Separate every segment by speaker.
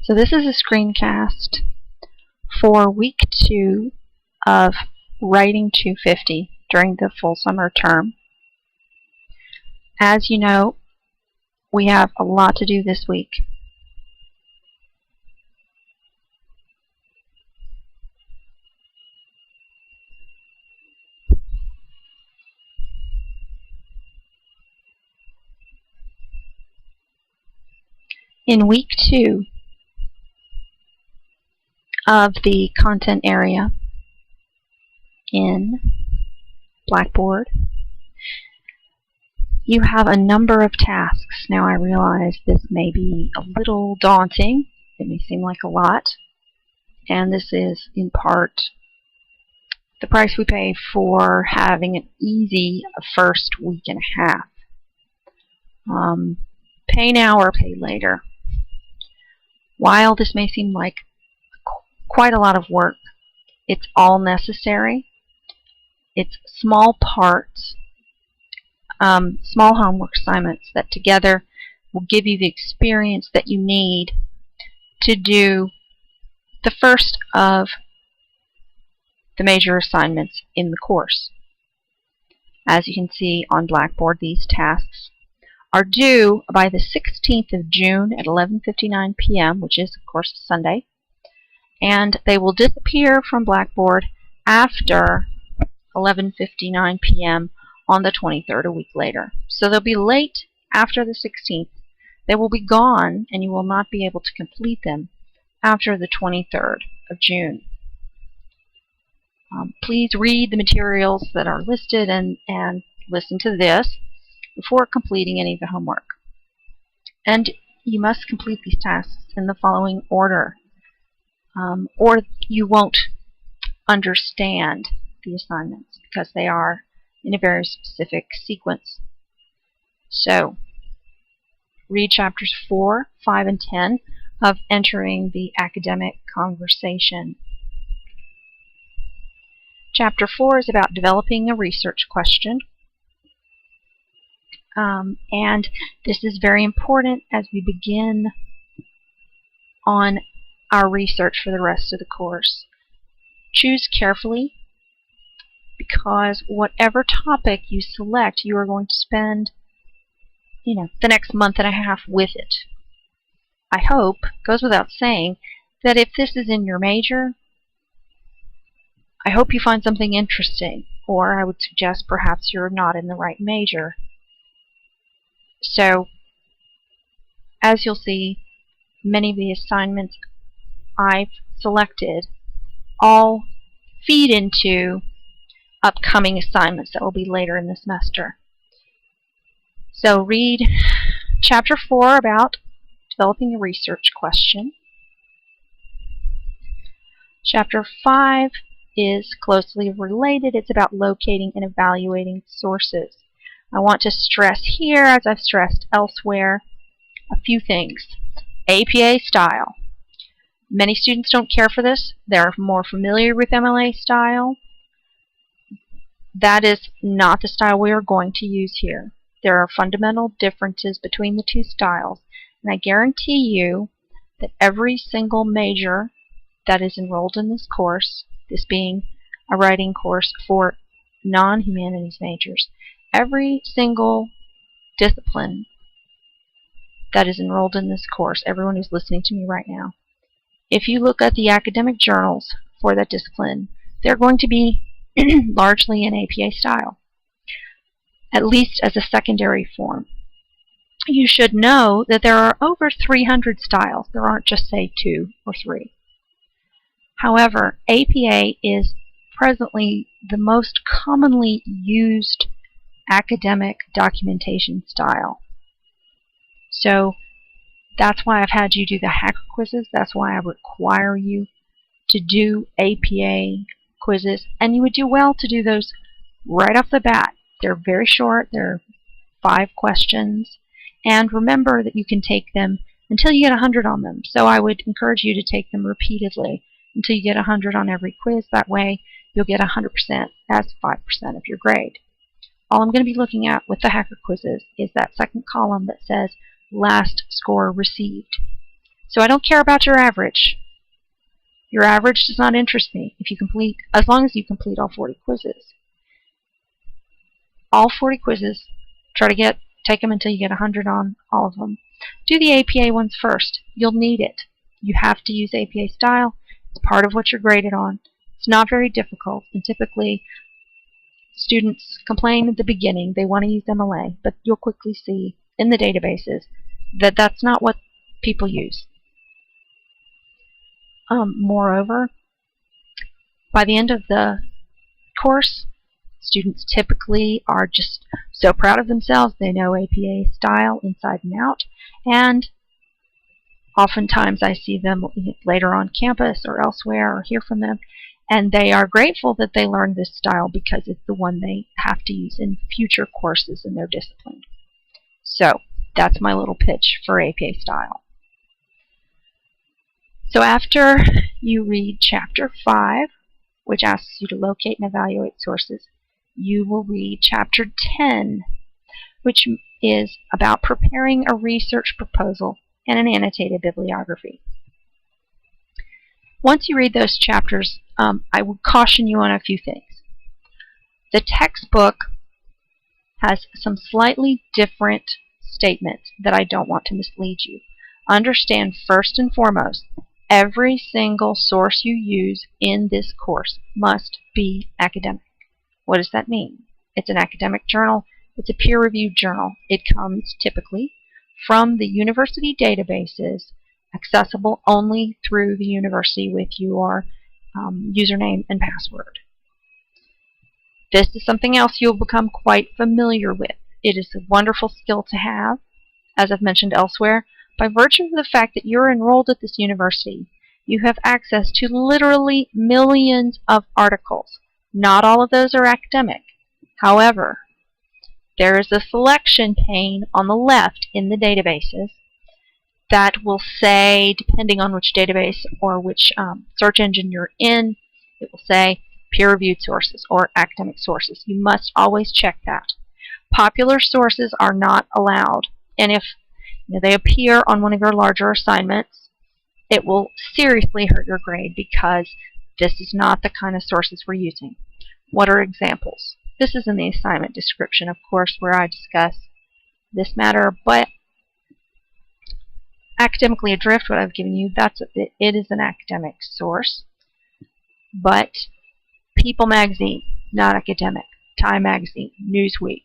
Speaker 1: So this is a screencast for week 2 of Writing 250 during the full summer term. As you know, we have a lot to do this week. In week 2 of the content area in Blackboard, you have a number of tasks. Now I realize this may be a little daunting. It may seem like a lot. And this is in part the price we pay for having an easy first week and a half. Pay now or pay later. While this may seem like quite a lot of work, it's all necessary. It's small parts, small homework assignments that together will give you the experience that you need to do the first of the major assignments in the course. As you can see on Blackboard, these tasks are due by the 16th of June at 11:59 p.m., which is, of course, Sunday, and they will disappear from Blackboard after 11:59 p.m. on the 23rd, a week later. So they'll be late after the 16th. They will be gone, and you will not be able to complete them after the 23rd of June. Please read the materials that are listed and listen to this before completing any of the homework. And you must complete these tasks in the following order, or you won't understand the assignments because they are in a very specific sequence. So, read chapters 4, 5, and 10 of Entering the Academic Conversation. Chapter 4 is about developing a research question. And this is very important as we begin on our research for the rest of the course. Choose carefully, because whatever topic you select, you are going to spend, the next month and a half with it. I hope, goes without saying, that if this is in your major, I hope you find something interesting, or I would suggest perhaps you're not in the right major. So, as you'll see, many of the assignments I've selected all feed into upcoming assignments that will be later in the semester. So read chapter 4 about developing a research question. Chapter 5 is closely related. It's about locating and evaluating sources. I want to stress here, as I've stressed elsewhere, a few things. APA style. Many students don't care for this. They're more familiar with MLA style. That is not the style we are going to use here. There are fundamental differences between the two styles, and I guarantee you that every single major that is enrolled in this course, this being a writing course for non-humanities majors, every single discipline that is enrolled in this course, everyone who's listening to me right now, if you look at the academic journals for that discipline, they're going to be largely in APA style, at least as a secondary form. You should know that there are over 300 styles. There aren't just, say, 2 or 3. However, APA is presently the most commonly used academic documentation style. So that's why I've had you do the hacker quizzes. That's why I require you to do APA quizzes, and you would do well to do those right off the bat. They're very short. They're 5 questions, and remember that you can take them until you get 100 on them. So I would encourage you to take them repeatedly until you get 100 on every quiz. That way you'll get 100% as 5% of your grade. All I'm going to be looking at with the hacker quizzes is that second column that says last score received. So I don't care about your average. Your average does not interest me as long as you complete all 40 quizzes. All 40 quizzes, take them until you get 100 on all of them. Do the APA ones first. You'll need it. You have to use APA style. It's part of what you're graded on. It's not very difficult, and typically students complain at the beginning they want to use MLA, but you'll quickly see in the databases that that's not what people use. Moreover, by the end of the course, students typically are just so proud of themselves. They know APA style inside and out, and oftentimes I see them later on campus or elsewhere or hear from them, and they are grateful that they learned this style because it's the one they have to use in future courses in their discipline. So that's my little pitch for APA style. So after you read Chapter 5, which asks you to locate and evaluate sources, you will read Chapter 10, which is about preparing a research proposal and an annotated bibliography. Once you read those chapters, I would caution you on a few things. The textbook has some slightly different statements that I don't want to mislead you. Understand first and foremost, every single source you use in this course must be academic. What does that mean? It's an academic journal. It's a peer-reviewed journal. It comes typically from the university databases, accessible only through the university with your username and password. This is something else you'll become quite familiar with. It is a wonderful skill to have, as I've mentioned elsewhere. By virtue of the fact that you're enrolled at this university, you have access to literally millions of articles. Not all of those are academic. However, there is a selection pane on the left in the databases that will say, depending on which database or which search engine you're in, it will say peer-reviewed sources or academic sources. You must always check that. Popular sources are not allowed, and if they appear on one of your larger assignments, it will seriously hurt your grade because this is not the kind of sources we're using. What are examples? This is in the assignment description, of course, where I discuss this matter, but Academically Adrift, what I've given you, it is an academic source, but People Magazine, not academic. Time Magazine, Newsweek,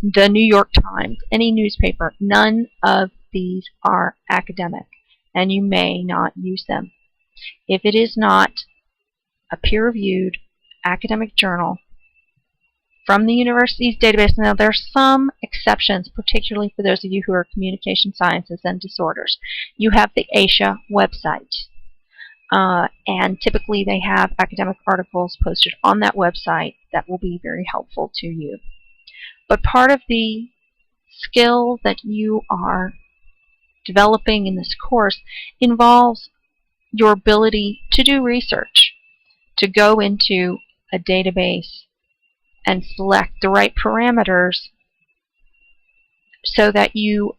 Speaker 1: the New York Times, any newspaper, none of these are academic, and you may not use them. If it is not a peer-reviewed academic journal from the university's database, now there are some exceptions, particularly for those of you who are communication sciences and disorders. You have the ASHA website, and typically they have academic articles posted on that website that will be very helpful to you. But part of the skill that you are developing in this course involves your ability to do research, to go into a database and select the right parameters so that you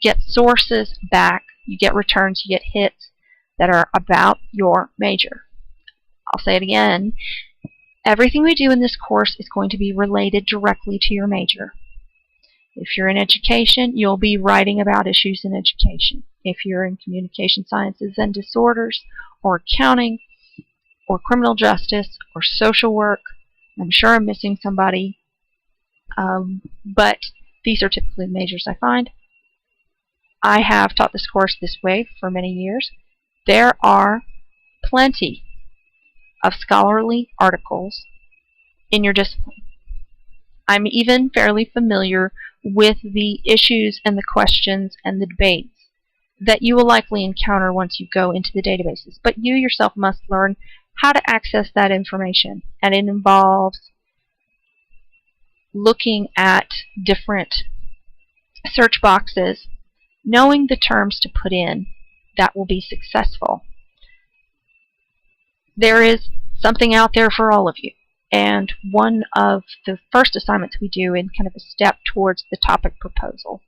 Speaker 1: get sources back, you get returns, you get hits that are about your major. I'll say it again. Everything we do in this course is going to be related directly to your major. If you're in education, you'll be writing about issues in education. If you're in communication sciences and disorders, or accounting, or criminal justice, or social work, I'm sure I'm missing somebody, but these are typically the majors I find. I have taught this course this way for many years. There are plenty of scholarly articles in your discipline. I'm even fairly familiar with the issues and the questions and the debates that you will likely encounter once you go into the databases. But you yourself must learn how to access that information, and it involves looking at different search boxes, knowing the terms to put in that will be successful. There is something out there for all of you, and one of the first assignments we do in kind of a step towards the topic proposal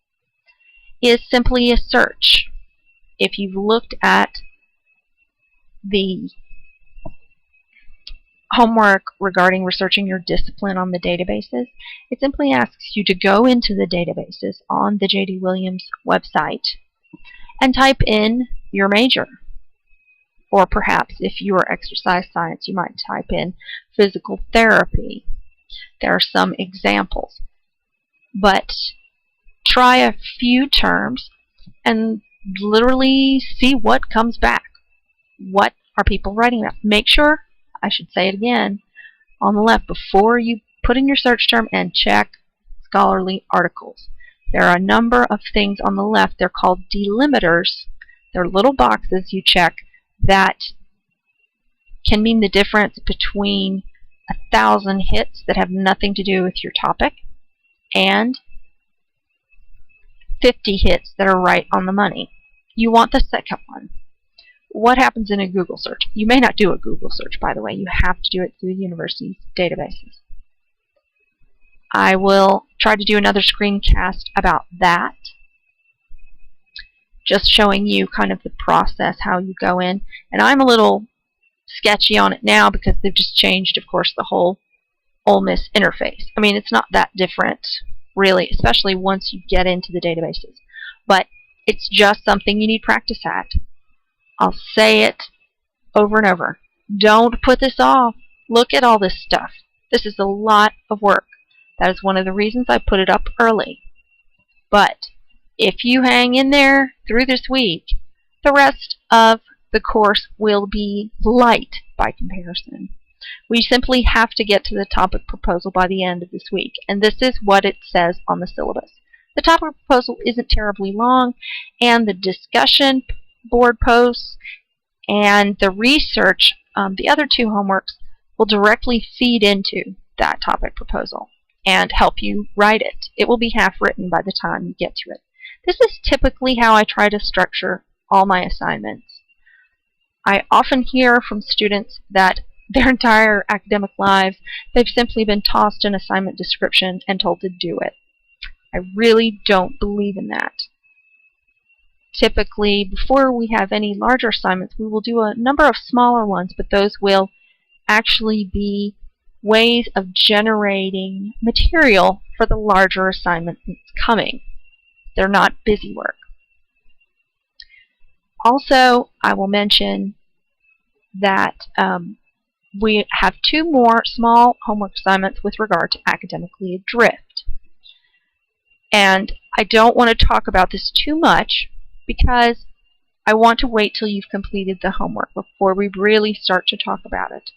Speaker 1: is simply a search if you've looked at the homework regarding researching your discipline on the databases, it simply asks you to go into the databases on the J.D. Williams website and type in your major. Or perhaps if you are exercise science, you might type in physical therapy. There are some examples. But try a few terms and literally see what comes back. What are people writing about? Make sure, I should say it again, on the left, before you put in your search term and check scholarly articles. There are a number of things on the left. They're called delimiters. They're little boxes you check that can mean the difference between 1,000 hits that have nothing to do with your topic and 50 hits that are right on the money. You want the second one. What happens in a Google search? You may not do a Google search, by the way. You have to do it through the university's databases. I will try to do another screencast about that, just showing you kind of the process, how you go in. And I'm a little sketchy on it now because they've just changed, of course, the whole Ole Miss interface. I mean, it's not that different, really, especially once you get into the databases. But it's just something you need practice at. I'll say it over and over. Don't put this off. Look at all this stuff. This is a lot of work. That is one of the reasons I put it up early. But if you hang in there through this week, the rest of the course will be light by comparison. We simply have to get to the topic proposal by the end of this week, and this is what it says on the syllabus. The topic proposal isn't terribly long, and the discussion board posts and the research, the other two homeworks, will directly feed into that topic proposal and help you write it. It will be half written by the time you get to it. This is typically how I try to structure all my assignments. I often hear from students that their entire academic lives, they've simply been tossed an assignment description and told to do it. I really don't believe in that. Typically, before we have any larger assignments, we will do a number of smaller ones, but those will actually be ways of generating material for the larger assignment that's coming. They're not busy work. Also, I will mention that we have two more small homework assignments with regard to academically adrift. And I don't want to talk about this too much because I want to wait till you've completed the homework before we really start to talk about it.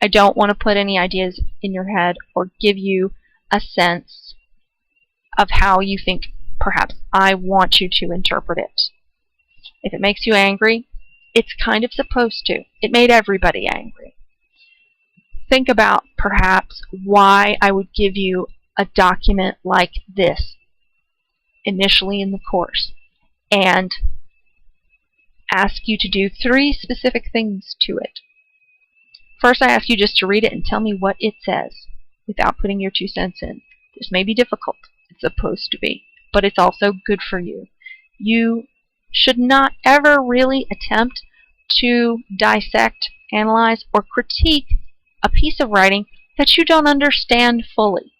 Speaker 1: I don't want to put any ideas in your head or give you a sense of how you think perhaps I want you to interpret it. If it makes you angry, it's kind of supposed to. It made everybody angry. Think about perhaps why I would give you a document like this initially in the course and ask you to do 3 specific things to it. First, I ask you just to read it and tell me what it says without putting your 2 cents in. This may be difficult. It's supposed to be, but it's also good for you. You should not ever really attempt to dissect, analyze, or critique a piece of writing that you don't understand fully.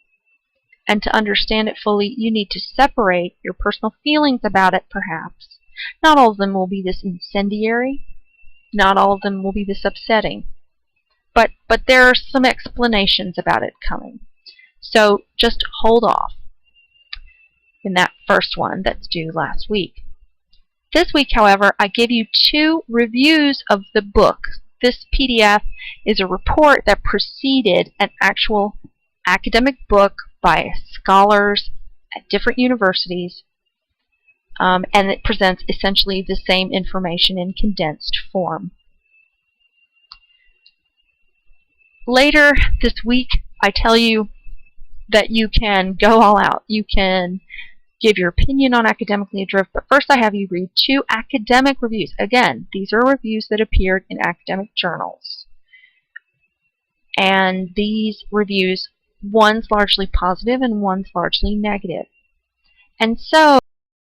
Speaker 1: And to understand it fully, you need to separate your personal feelings about it, perhaps. Not all of them will be this incendiary. Not all of them will be this upsetting. But there are some explanations about it coming. So just hold off in that first one that's due last week. This week, however, I give you 2 reviews of the book. This PDF is a report that preceded an actual academic book by scholars at different universities, and it presents essentially the same information in condensed form. Later this week, I tell you that you can go all out. You can give your opinion on academically adrift, but first I have you read 2 academic reviews. Again, these are reviews that appeared in academic journals. And these reviews, one's largely positive and one's largely negative. And so